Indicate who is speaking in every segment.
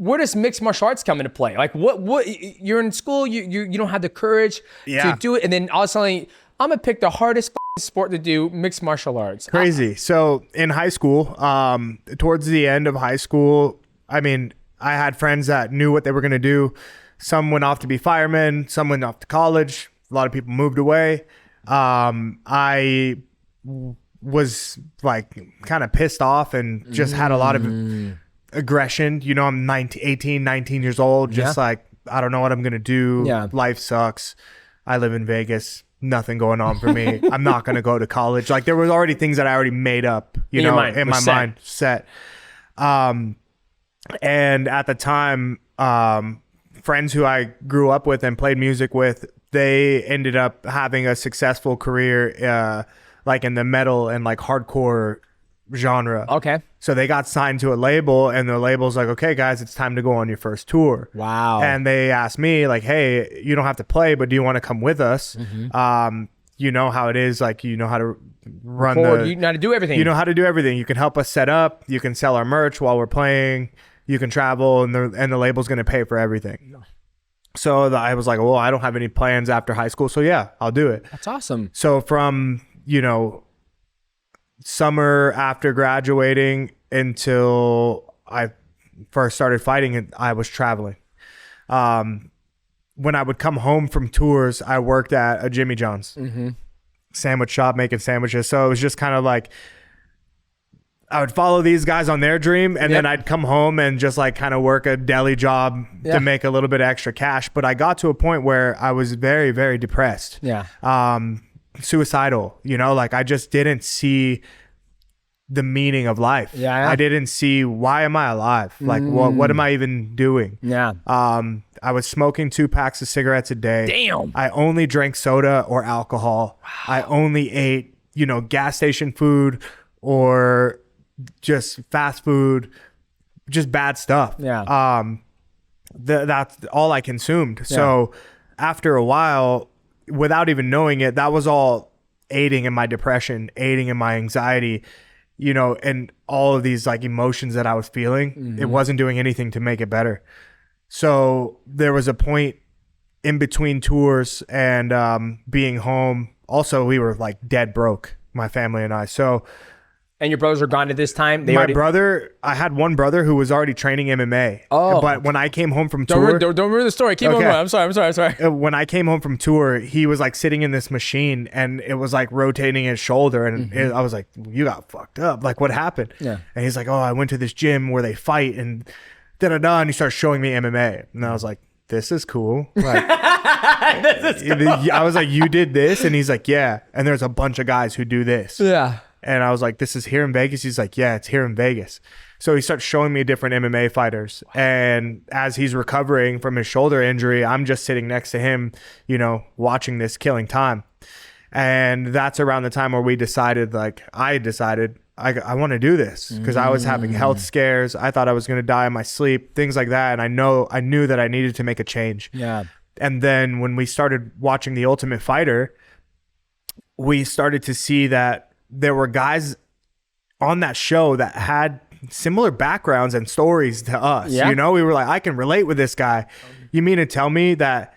Speaker 1: where does mixed martial arts come into play? Like what you're in school, you don't have the courage to do it. And then all of a sudden, I'm gonna pick the hardest sport to do, mixed martial arts.
Speaker 2: Crazy. So in high school, towards the end of high school, I mean, I had friends that knew what they were gonna do. Some went off to be firemen, some went off to college. A lot of people moved away. I was like kind of pissed off and just had a lot of aggression. You know, I'm 19 years old, just like, I don't know what I'm going to do.
Speaker 1: Yeah.
Speaker 2: Life sucks. I live in Vegas. Nothing going on for me. I'm not going to go to college. Like there was already things that I already made up, in my mind set. And at the time, friends who I grew up with and played music with, they ended up having a successful career, like in the metal and like hardcore genre.
Speaker 1: Okay.
Speaker 2: So they got signed to a label, and the label's like, okay, guys, it's time to go on your first tour.
Speaker 1: Wow.
Speaker 2: And they asked me like, hey, you don't have to play, but do you want to come with us? You know how it is. Like, you know how to run
Speaker 1: you know how to do everything.
Speaker 2: You know how to do everything. You can help us set up. You can sell our merch while we're playing. You can travel, and the label's going to pay for everything. So I was like, well, I don't have any plans after high school. So yeah, I'll do it.
Speaker 1: That's awesome.
Speaker 2: So from, summer after graduating until I first started fighting, I was traveling. When I would come home from tours, I worked at a Jimmy John's sandwich shop making sandwiches. So it was just kind of like, I would follow these guys on their dream, and then I'd come home and just like kind of work a deli job to make a little bit of extra cash. But I got to a point where I was very, very depressed. Suicidal, like I just didn't see the meaning of life. I didn't see, why am I alive? Like what am I even doing? I was smoking 2 packs of cigarettes a day.
Speaker 1: Damn.
Speaker 2: I only drank soda or alcohol. I only ate, gas station food or just fast food, just bad stuff. That's all I consumed. So after a while, without even knowing it, that was all aiding in my depression, aiding in my anxiety, and all of these like emotions that I was feeling. It wasn't doing anything to make it better. So there was a point in between tours and being home. Also, we were like dead broke, my family and I.
Speaker 1: And your brothers are gone at this time?
Speaker 2: I had one brother who was already training MMA.
Speaker 1: Oh.
Speaker 2: But when I came home from tour...
Speaker 1: Don't ruin the story. Keep on going. I'm sorry.
Speaker 2: When I came home from tour, he was like sitting in this machine, and it was like rotating his shoulder. And I was like, you got fucked up. Like, what happened? And he's like, oh, I went to this gym where they fight and da-da-da. And he starts showing me MMA. And I was like, this is cool. Like, this is cool. I was like, you did this? And he's like, yeah. And there's a bunch of guys who do this.
Speaker 1: Yeah.
Speaker 2: And I was like, this is here in Vegas? He's like, yeah, it's here in Vegas. So he starts showing me different MMA fighters. And as he's recovering from his shoulder injury, I'm just sitting next to him, watching this, killing time. And that's around the time where I decided I want to do this, because I was having health scares. I thought I was going to die in my sleep, things like that. And I knew that I needed to make a change.
Speaker 1: Yeah.
Speaker 2: And then when we started watching The Ultimate Fighter, we started to see that there were guys on that show that had similar backgrounds and stories to us. We were like, I can relate with this guy. You mean to tell me that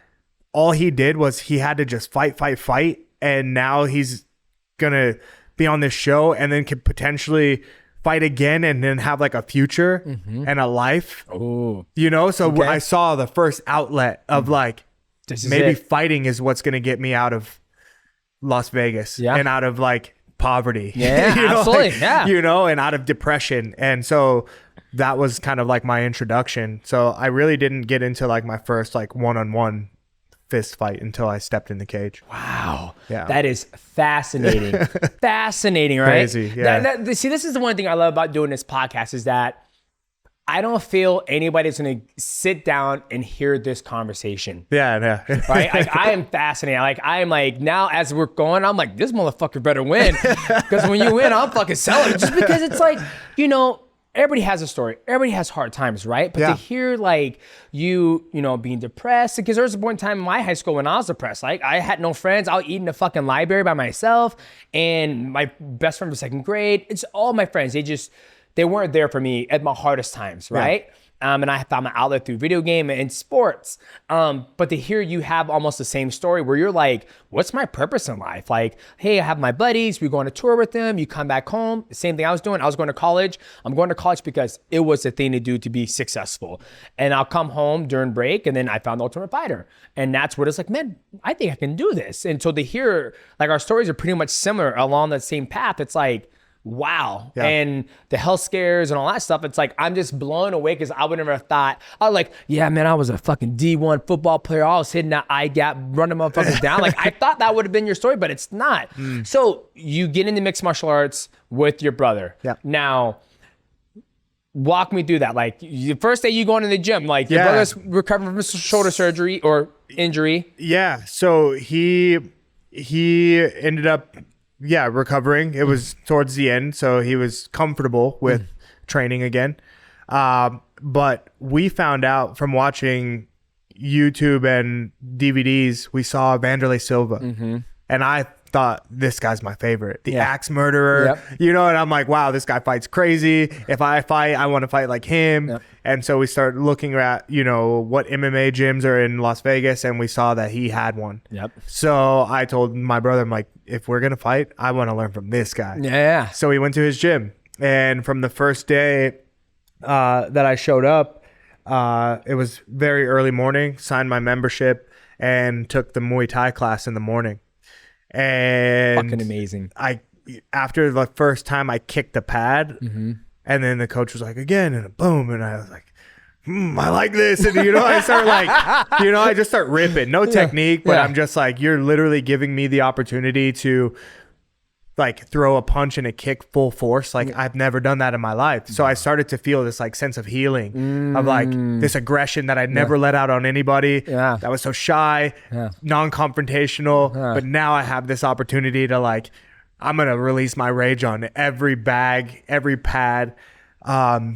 Speaker 2: all he did was he had to just fight, and now he's gonna be on this show and then could potentially fight again and then have like a future and a life? So I saw the first outlet of like, maybe fighting is what's gonna get me out of Las Vegas and out of like poverty,
Speaker 1: absolutely,
Speaker 2: and out of depression. And so that was kind of like my introduction. So I really didn't get into like my first like one-on-one fist fight until I stepped in the cage.
Speaker 1: Wow. Yeah. That is fascinating. Fascinating, right?
Speaker 2: Crazy. Yeah.
Speaker 1: See, this is the one thing I love about doing this podcast, is that I don't feel anybody's going to sit down and hear this conversation.
Speaker 2: Yeah.
Speaker 1: Right? Like, I am fascinated. Like, I am like, now as we're going, I'm like, this motherfucker better win. Because when you win, I'm fucking selling. Just because it's like, everybody has a story. Everybody has hard times, right? But to hear like you being depressed, because there was a point in time in my high school when I was depressed. Like, I had no friends. I would eat in the fucking library by myself. And my best friend was second grade. It's all my friends. They weren't there for me at my hardest times, right? And I found my outlet through video game and sports. But to hear you have almost the same story where you're like, what's my purpose in life? Like, hey, I have my buddies. We go on a tour with them. You come back home. Same thing I was doing. I was going to college. I'm going to college because it was the thing to do to be successful. And I'll come home during break, and then I found the Ultimate Fighter. And that's what it's like, man, I think I can do this. And so to hear, like, our stories are pretty much similar along that same path. It's like, wow.
Speaker 2: Yeah.
Speaker 1: And the health scares and all that stuff, it's like I'm just blown away because I would never have thought, I was like, yeah, man, I was a fucking D1 football player. I was hitting that eye gap, running motherfuckers down. Like, I thought that would have been your story, but it's not. So you get into mixed martial arts with your brother.
Speaker 2: Yeah.
Speaker 1: Now, walk me through that. Like, the first day you going to the gym, like, your brother's recovering from shoulder surgery or injury.
Speaker 2: Yeah. So he ended up recovering. It was towards the end, so he was comfortable with training again. But we found out from watching YouTube and DVDs, we saw Vanderlei Silva. And I thought, this guy's my favorite. The axe murderer. You know, and I'm like, wow, this guy fights crazy. If I fight, I want to fight like him. And so we started looking at, you know, what MMA gyms are in Las Vegas, and we saw that he had one. So I told my brother, I'm like, if we're going to fight, I want to learn from this guy. So we went to his gym. And from the first day that I showed up, it was very early morning, signed my membership, and took the Muay Thai class in the morning. And
Speaker 1: fucking amazing.
Speaker 2: After the first time I kicked the pad, and then the coach was like, again, and boom, and I was like, I like this. And you know, I start like, you know, I just start ripping. No technique, but I'm just like, you're literally giving me the opportunity to like throw a punch and a kick full force. Like, I've never done that in my life. So I started to feel this like sense of healing, of like this aggression that I'd never let out on anybody. That was so shy, non-confrontational. But now I have this opportunity to like, I'm going to release my rage on every bag, every pad. But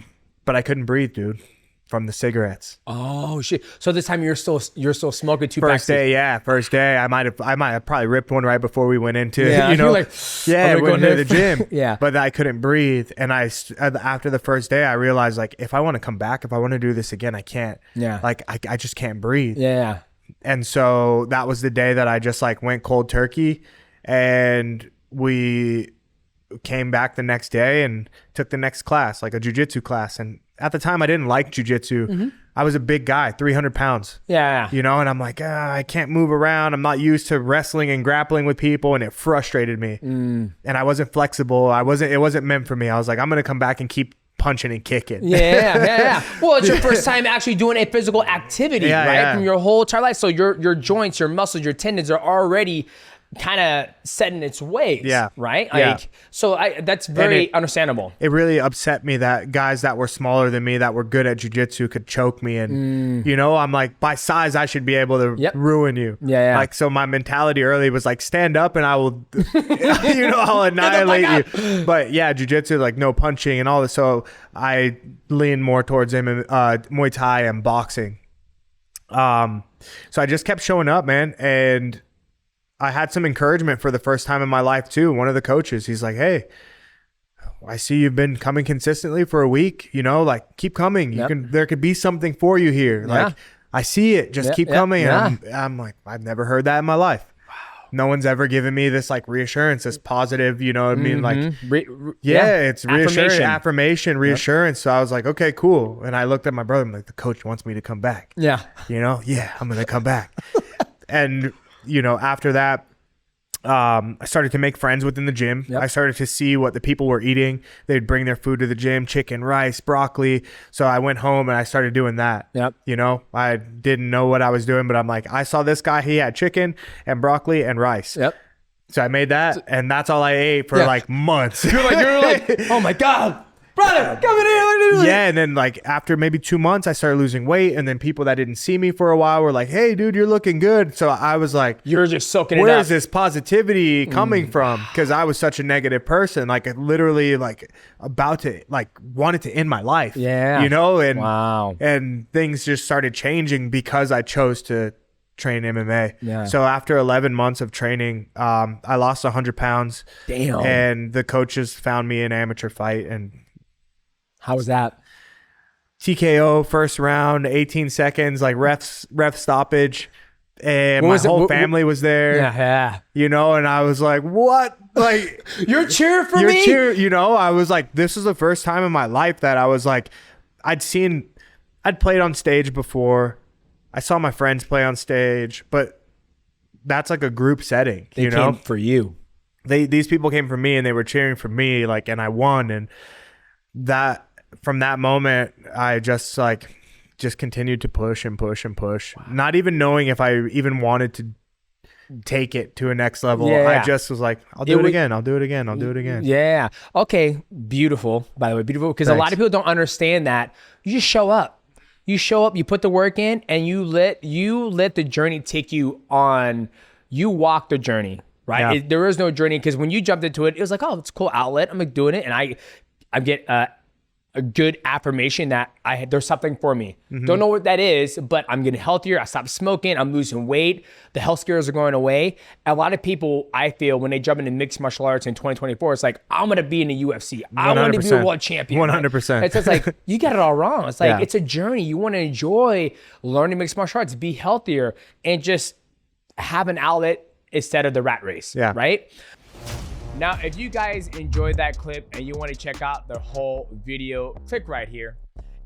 Speaker 2: I couldn't breathe, dude, from the cigarettes.
Speaker 1: Oh shit! So this time you're still smoking two
Speaker 2: First
Speaker 1: packs.
Speaker 2: First day. I might have probably ripped one right before we went into
Speaker 1: Yeah,
Speaker 2: you know,
Speaker 1: you're like,
Speaker 2: went to the gym.
Speaker 1: Yeah.
Speaker 2: But I couldn't breathe, and after the first day, I realized like if I want to come back, if I want to do this again, I can't.
Speaker 1: Yeah.
Speaker 2: Like I just can't breathe.
Speaker 1: Yeah.
Speaker 2: And so that was the day that I just like went cold turkey, and we came back the next day and took the next class, like a jiu-jitsu class. And at the time I didn't like jiu-jitsu. I was a big guy, 300 pounds. You know, and I'm like, I can't move around. I'm not used to wrestling and grappling with people, and it frustrated me. And I wasn't flexible. It wasn't meant for me. I was like, I'm going to come back and keep punching and kicking.
Speaker 1: Well, it's your first time actually doing a physical activity, right? From your whole entire life. So your joints, your muscles, your tendons are already kind of set in its ways, right? Like, so that's very understandable.
Speaker 2: It really upset me that guys that were smaller than me that were good at jiu-jitsu could choke me, and you know, I'm like, by size I should be able to ruin you. Like, so my mentality early was like, stand up and I will you know, I'll annihilate you. But yeah, jiu-jitsu, like no punching and all this, so I lean more towards Muay Thai and boxing. So I just kept showing up, man, and I had some encouragement for the first time in my life too. One of the coaches, he's like, hey, I see you've been coming consistently for a week, you know, like keep coming. There could be something for you here. Like, I see it, just keep coming. And I'm like, I've never heard that in my life. No one's ever given me this like reassurance, this positive, you know what I mean? Like, it's reassurance, affirmation, reassurance. So I was like, okay, cool. And I looked at my brother, I'm like, the coach wants me to come back. You know? I'm going to come back. And you know, after that, I started to make friends within the gym. I started to see what the people were eating. They'd bring their food to the gym, chicken, rice, broccoli. So I went home and I started doing that. You know, I didn't know what I was doing, but I'm like, I saw this guy, he had chicken and broccoli and rice. So I made that, and that's all I ate for like months.
Speaker 1: You're like, oh my God. Brother, come in here.
Speaker 2: Yeah, and then like after maybe 2 months, I started losing weight, and then people that didn't see me for a while were like, "Hey, dude, you're looking good." So I was like,
Speaker 1: "You're just soaking it up."
Speaker 2: Where is this positivity coming from? Because I was such a negative person, like literally, like about to like wanted to end my life. You know, and and things just started changing because I chose to train MMA. So after 11 months of training, I lost 100 pounds.
Speaker 1: Damn.
Speaker 2: And the coaches found me an amateur fight, and
Speaker 1: how was that?
Speaker 2: TKO first round, 18 seconds, like ref stoppage. And my whole family was there.
Speaker 1: Yeah.
Speaker 2: You know, and I was like, what? Like,
Speaker 1: you're cheering for me?
Speaker 2: You know, I was like, this is the first time in my life that I was like, I'd played on stage before. I saw my friends play on stage, but that's like a group setting,
Speaker 1: They came for you.
Speaker 2: These people came for me and they were cheering for me, like, and I won. And that, from that moment, I just continued to push and push and push, not even knowing if I even wanted to take it to a next level. I just was like, I'll do it again. I'll do it again. I'll do it again.
Speaker 1: Yeah. Okay. Beautiful. By the way, beautiful. Because a lot of people don't understand that. You just show up. You show up, you put the work in, and you let the journey take you on. You walk the journey, right?
Speaker 2: Yeah.
Speaker 1: There is no journey, because when you jumped into it, it was like, oh, it's a cool outlet. I'm like doing it, and I get a good affirmation that there's something for me. Don't know what that is, but I'm getting healthier. I stopped smoking. I'm losing weight. The health scares are going away. A lot of people, I feel, when they jump into mixed martial arts in 2024, it's like, I'm going to be in the UFC. I want to be a world champion.
Speaker 2: 100%.
Speaker 1: It's just like, you got it all wrong. It's like, it's a journey. You want to enjoy learning mixed martial arts, be healthier, and just have an outlet instead of the rat race, right? Now, if you guys enjoyed that clip and you want to check out the whole video, click right here.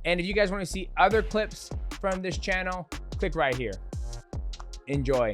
Speaker 1: And if you guys want to see other clips from this channel, click right here. Enjoy.